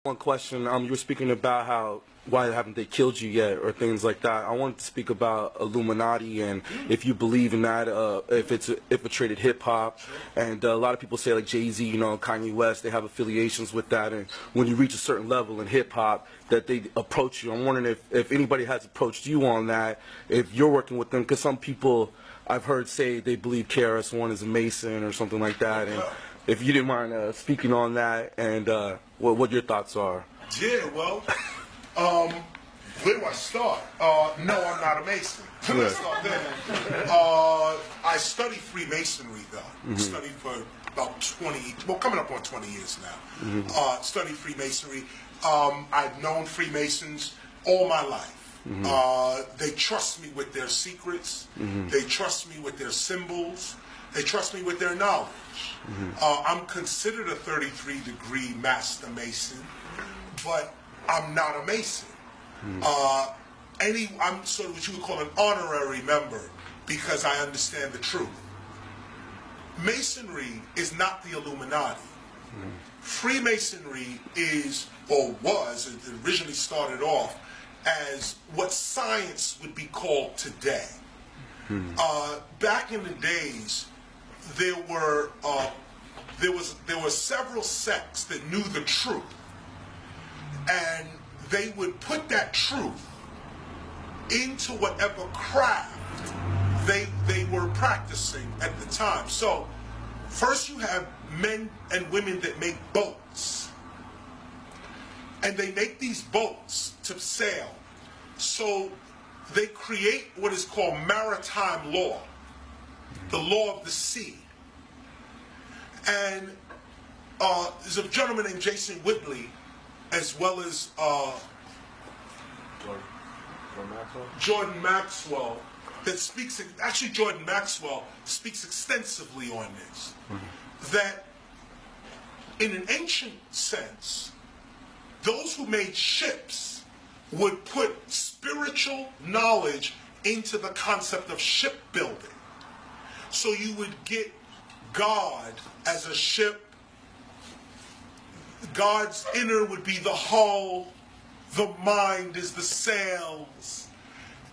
One question, you were speaking about how why haven't they killed you yet or things like that. I wanted to speak about Illuminati and if you believe in that, if it's infiltrated hip hop, and a lot of people say like Jay-Z, you know, Kanye West, they have affiliations with that, and when you reach a certain level in hip hop that they approach you. I'm wondering if anybody has approached you on that, if you're working with them, because some people I've heard say they believe KRS-One is a Mason or something like that, and if you didn't mind speaking on that and what your thoughts are. Yeah, well, where do I start? No, I'm not a Mason. Let's start there. I studied Freemasonry, though. Studied for about 20, well, coming up on 20 years now. Studied Freemasonry. I've known Freemasons all my life. They trust me with their secrets. They trust me with their symbols. They trust me with their knowledge. I'm considered a 33-degree Master Mason, but I'm not a Mason. I'm sort of what you would call an honorary member because I understand the truth. Masonry is not the Illuminati. Freemasonry is, or was, it originally started off as what science would be called today. Back in the days, there were several sects that knew the truth, and they would put that truth into whatever craft they were practicing at the time. So first you have men and women that make boats, and they make these boats to sail. So they create what is called maritime law, the law of the sea. And there's a gentleman named Jason Whitley, as well as Jordan Maxwell, that speaks, actually Jordan Maxwell speaks extensively on this, that in an ancient sense, those who made ships would put spiritual knowledge into the concept of shipbuilding. So you would get God as a ship. God's inner would be the hull, the mind is the sails,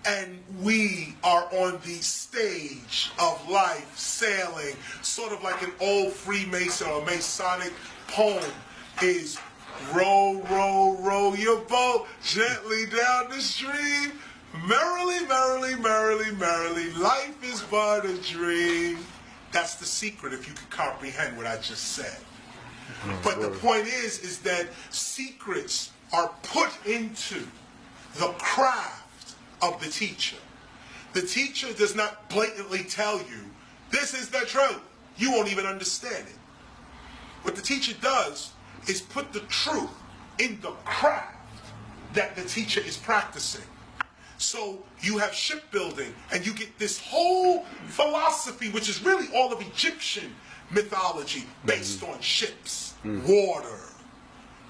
and we are on the stage of life sailing, sort of like an old Freemason or Masonic poem is, row, row, row your boat gently down the stream, merrily, merrily, merrily, merrily, life is but a dream. That's the secret, if you can comprehend what I just said. But the point is that secrets are put into the craft of the teacher. The teacher does not blatantly tell you, this is the truth. You won't even understand it. What the teacher does is put the truth in the craft that the teacher is practicing. So you have shipbuilding, and you get this whole philosophy, which is really all of Egyptian mythology, based on ships, water,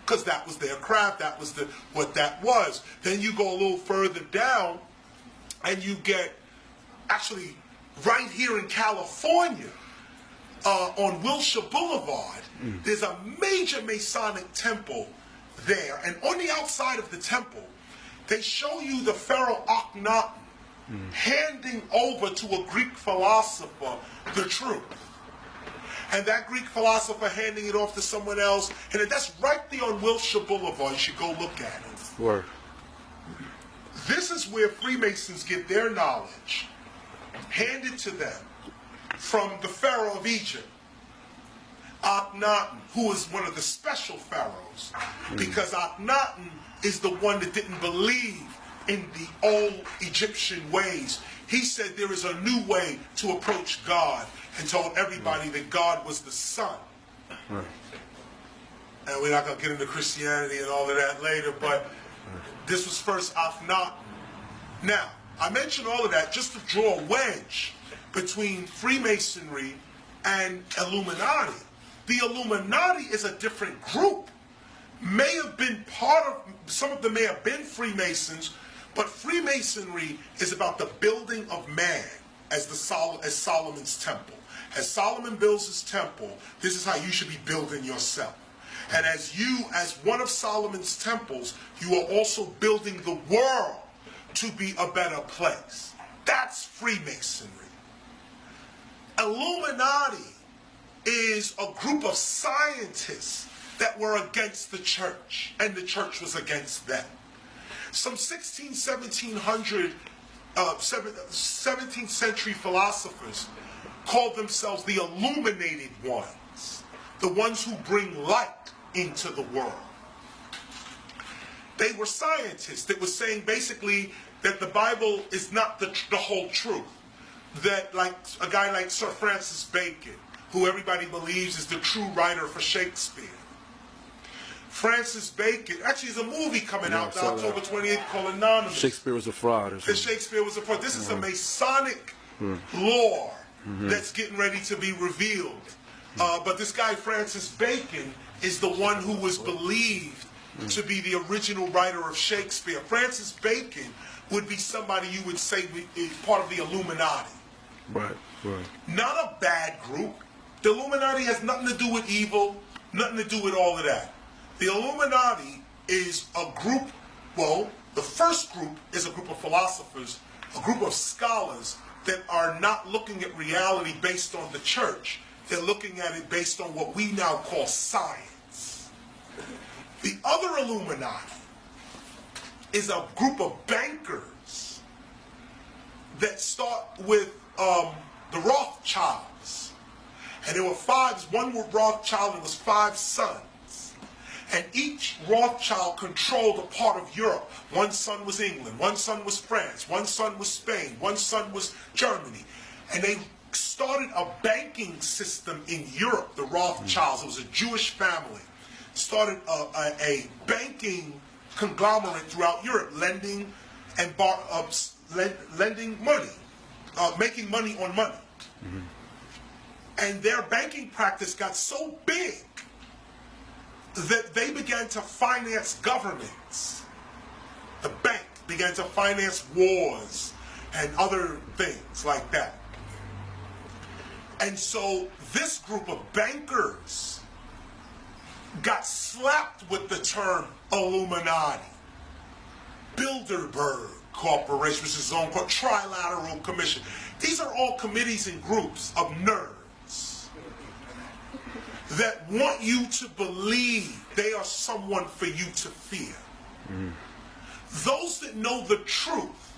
because that was their craft, that was what that was. Then you go a little further down, and you get, actually, right here in California, on Wilshire Boulevard, there's a major Masonic temple there, and on the outside of the temple, they show you the Pharaoh Akhenaten handing over to a Greek philosopher the truth. And that Greek philosopher handing it off to someone else, and that's right there on Wilshire Boulevard. You should go look at it. Word. This is where Freemasons get their knowledge handed to them from the Pharaoh of Egypt, Akhenaten, who is one of the special pharaohs, because Akhenaten is the one that didn't believe in the old Egyptian ways. He said there is a new way to approach God, and told everybody that God was the sun. And we're not going to get into Christianity and all of that later, but this was first Akhenaten. Now, I mention all of that just to draw a wedge between Freemasonry and Illuminati. The Illuminati is a different group. May have been part of, some of them may have been Freemasons, but Freemasonry is about the building of man as Solomon's temple. As Solomon builds his temple, this is how you should be building yourself. And as one of Solomon's temples, you are also building the world to be a better place. That's Freemasonry. Illuminati is a group of scientists that were against the church, and the church was against them. Some 17th century philosophers called themselves the illuminated ones, the ones who bring light into the world. They were scientists that were saying basically that the Bible is not the whole truth. That like a guy like Sir Francis Bacon, who everybody believes is the true writer for Shakespeare. Francis Bacon, actually there's a movie coming out October 28th called Anonymous. Shakespeare was a fraud or something. Shakespeare was a fraud. This is a Masonic lore that's getting ready to be revealed. But this guy Francis Bacon is the one who was believed to be the original writer of Shakespeare. Francis Bacon would be somebody you would say is part of the Illuminati. Right. Not a bad group. The Illuminati has nothing to do with evil, nothing to do with all of that. The Illuminati is a group, well, the first group is a group of philosophers, a group of scholars that are not looking at reality based on the church. They're looking at it based on what we now call science. The other Illuminati is a group of bankers that start with the Rothschilds. And there were one Rothschild, and it was 5 sons. And each Rothschild controlled a part of Europe. One son was England, one son was France, one son was Spain, one son was Germany. And they started a banking system in Europe, the Rothschilds. It was a Jewish family. Started a banking conglomerate throughout Europe, lending and lending money, making money on money. And their banking practice got so big that they began to finance governments. The bank began to finance wars and other things like that. And so this group of bankers got slapped with the term Illuminati. Bilderberg Corporation, which is its own Trilateral Commission. These are all committees and groups of nerds that want you to believe they are someone for you to fear. Those that know the truth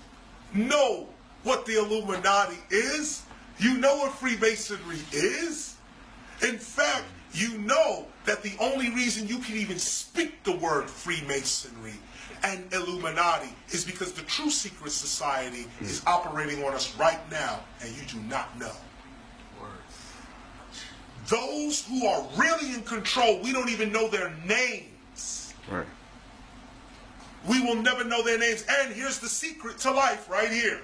know what the Illuminati is. You know what Freemasonry is. In fact, you know that the only reason you can even speak the word Freemasonry and Illuminati is because the true secret society is operating on us right now, and you do not know. Those who are really in control, we don't even know their names. Right. We will never know their names. And here's the secret to life right here.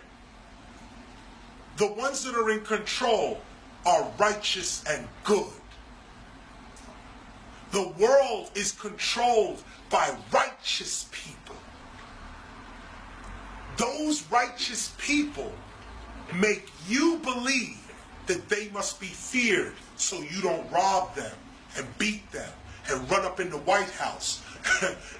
The ones that are in control are righteous and good. The world is controlled by righteous people. Those righteous people make you believe that they must be feared so you don't rob them and beat them and run up in the White House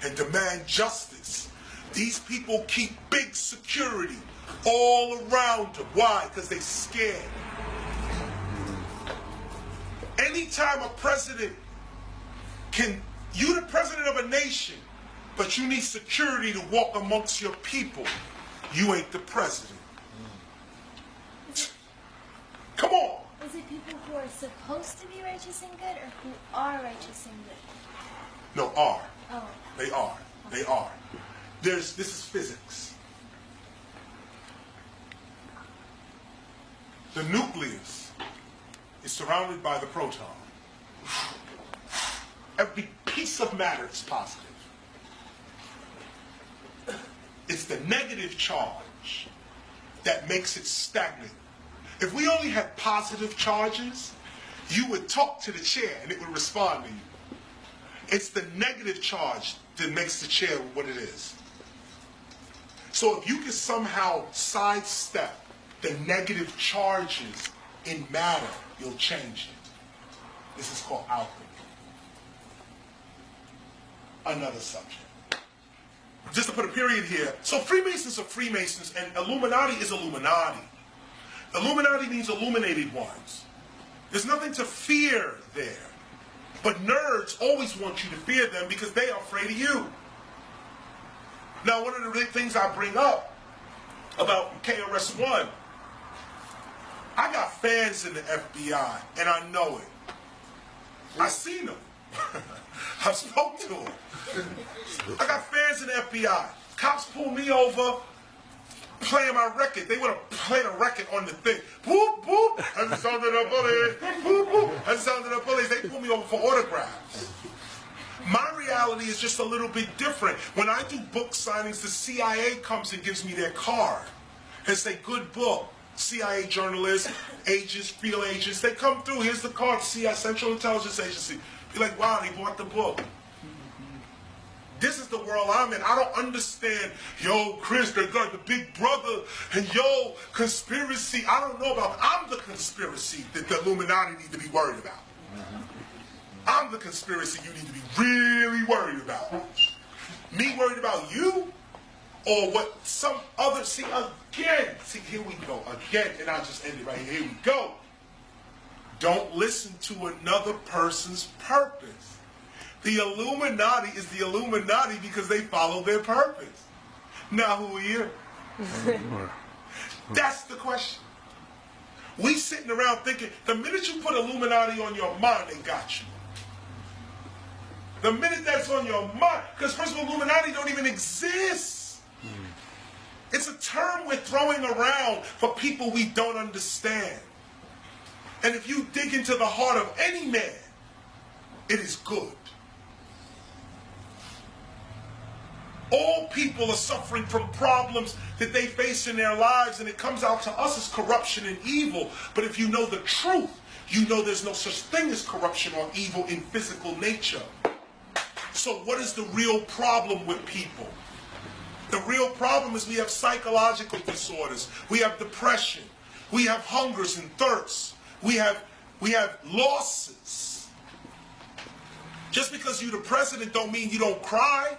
and demand justice. These people keep big security all around them. Why? Because they're scared. Anytime a president you're the president of a nation, but you need security to walk amongst your people, you ain't the president. Come on. Is it people who are supposed to be righteous and good, or who are righteous and good? No, are. Oh. They are. They are. This is physics. The nucleus is surrounded by the proton. Every piece of matter is positive. It's the negative charge that makes it stagnant. If we only had positive charges, you would talk to the chair and it would respond to you. It's the negative charge that makes the chair what it is. So if you can somehow sidestep the negative charges in matter, you'll change it. This is called alchemy. another subject. Just to put a period here. So Freemasons are Freemasons, and Illuminati is Illuminati. Illuminati means illuminated ones. There's nothing to fear there. But nerds always want you to fear them because they are afraid of you. Now, one of the things I bring up about KRS-One, I got fans in the FBI, and I know it. I seen them. I've spoke to them. I got fans in the FBI. Cops pull me over, playing my record. They would have played a record on the thing. Boop, boop. That's the sound of the bullets. Boop, boop. That's the sound of the bullets. They pull me over for autographs. My reality is just a little bit different. When I do book signings, the CIA comes and gives me their card and say, good book. CIA journalists, agents, field agents, they come through. Here's the card, CIA, Central Intelligence Agency. Be like, wow, they bought the book. This is the world I'm in. I don't understand, yo, Chris, they got the big brother, and yo, conspiracy. I don't know about, I'm the conspiracy that the Illuminati need to be worried about. I'm the conspiracy you need to be really worried about. Me worried about you? Or what some other, see, here we go, again, and I'll just end it right here. Here we go. Don't listen to another person's purpose. The Illuminati is the Illuminati because they follow their purpose. Now who are you? That's the question. We sitting around thinking, the minute you put Illuminati on your mind, they got you. The minute that's on your mind, because first of all, Illuminati don't even exist. It's a term we're throwing around for people we don't understand. And if you dig into the heart of any man, it is good. All people are suffering from problems that they face in their lives, and it comes out to us as corruption and evil. But if you know the truth, you know there's no such thing as corruption or evil in physical nature. So what is the real problem with people? The real problem is we have psychological disorders. We have depression. We have hungers and thirsts. We have losses. Just because you're the president don't mean you don't cry.